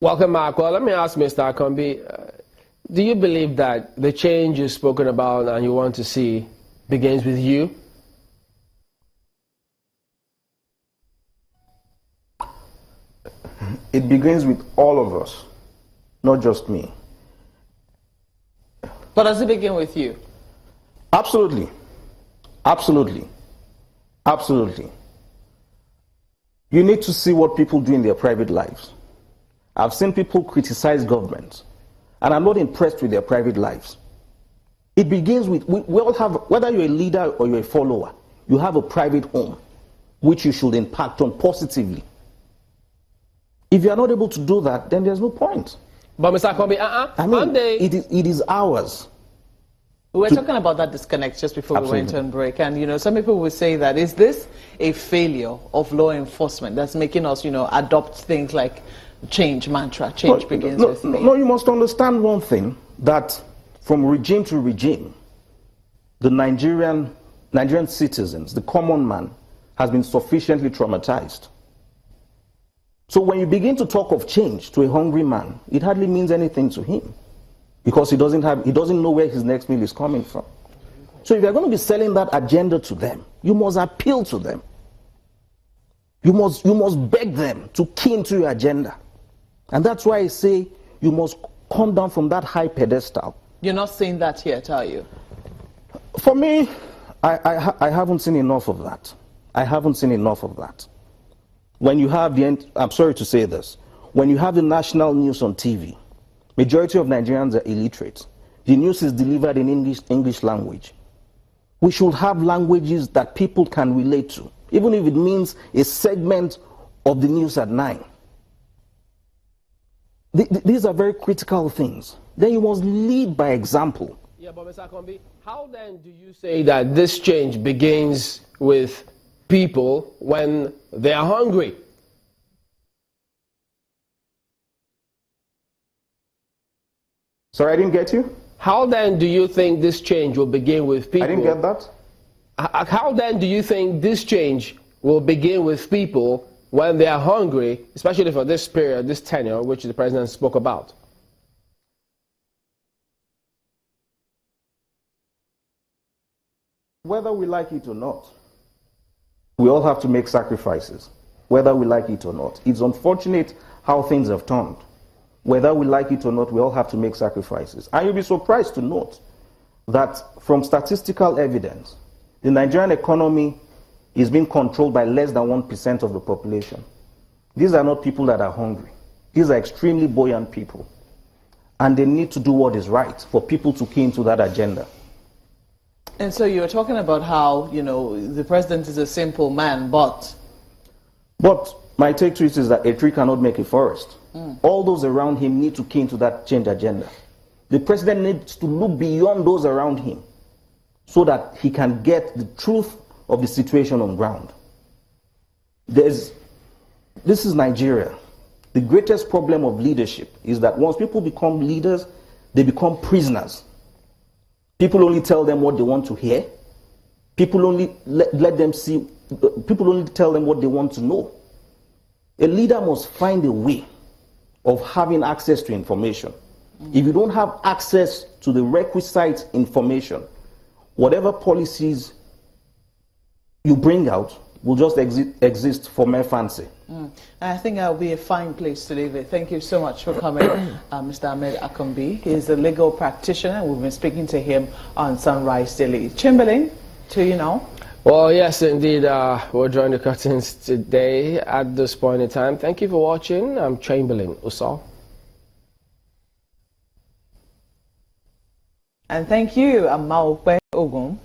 Welcome back. Well, let me ask Mr. Akanbi, do you believe that the change you've spoken about and you want to see begins with you? It begins with all of us, not just me. But does it begin with you? Absolutely. Absolutely. Absolutely. You need to see what people do in their private lives. I've seen people criticize government, and I'm not impressed with their private lives. It begins with, we all have, whether you're a leader or you're a follower, you have a private home, which you should impact on positively. If you are not able to do that, then there's no point. But Mr. Akanbi, I mean, it is ours. We were talking about that disconnect just before Absolutely. we went on break, and some people will say that is this a failure of law enforcement that's making us adopt things like change mantra, change begins with me? No, you must understand one thing, that from regime to regime, the Nigerian citizens, the common man, has been sufficiently traumatized. So when you begin to talk of change to a hungry man, it hardly means anything to him, because he doesn't know where his next meal is coming from. So if you're going to be selling that agenda to them, you must appeal to them. You must beg them to key into your agenda. And that's why I say you must come down from that high pedestal. You're not saying that yet, are you? For me, I haven't seen enough of that. I haven't seen enough of that. When you have I'm sorry to say this, when you have the national news on TV, majority of Nigerians are illiterate. The news is delivered in English language. We should have languages that people can relate to, even if it means a segment of the news at 9. These are very critical things. Then you must lead by example. Yeah, but Mr. Akanbi, how then do you say that this change begins with people when they are hungry? Sorry, I didn't get you. How then do you think this change will begin with people? I didn't get that. How then do you think this change will begin with people when they are hungry, especially for this period, this tenure, which the president spoke about? Whether we like it or not, we all have to make sacrifices, whether we like it or not. It's unfortunate how things have turned. Whether we like it or not, we all have to make sacrifices. And you'll be surprised to note that from statistical evidence, the Nigerian economy is being controlled by less than 1% of the population. These are not people that are hungry. These are extremely buoyant people. And they need to do what is right for people to key into that agenda. And so you were talking about how, the president is a simple man, but my take to it is that a tree cannot make a forest. All those around him need to key into that change agenda. The president needs to look beyond those around him so that he can get the truth of the situation on ground. This is Nigeria. The greatest problem of leadership is that once people become leaders, they become prisoners. People only tell them what they want to hear. People only people only tell them what they want to know. A leader must find a way of having access to information. If you don't have access to the requisite information, whatever policies you bring out will just exist for mere fancy. I think that will be a fine place to leave it. Thank you so much for coming, Mr. Ahmed Akanbi. He's a legal practitioner. We've been speaking to him on Sunrise Daily. Chamberlain, to you now. Well, yes, indeed. We're drawing the curtains today at this point in time. Thank you for watching. I'm Chamberlain Usal. And thank you, Amaupe Ogun.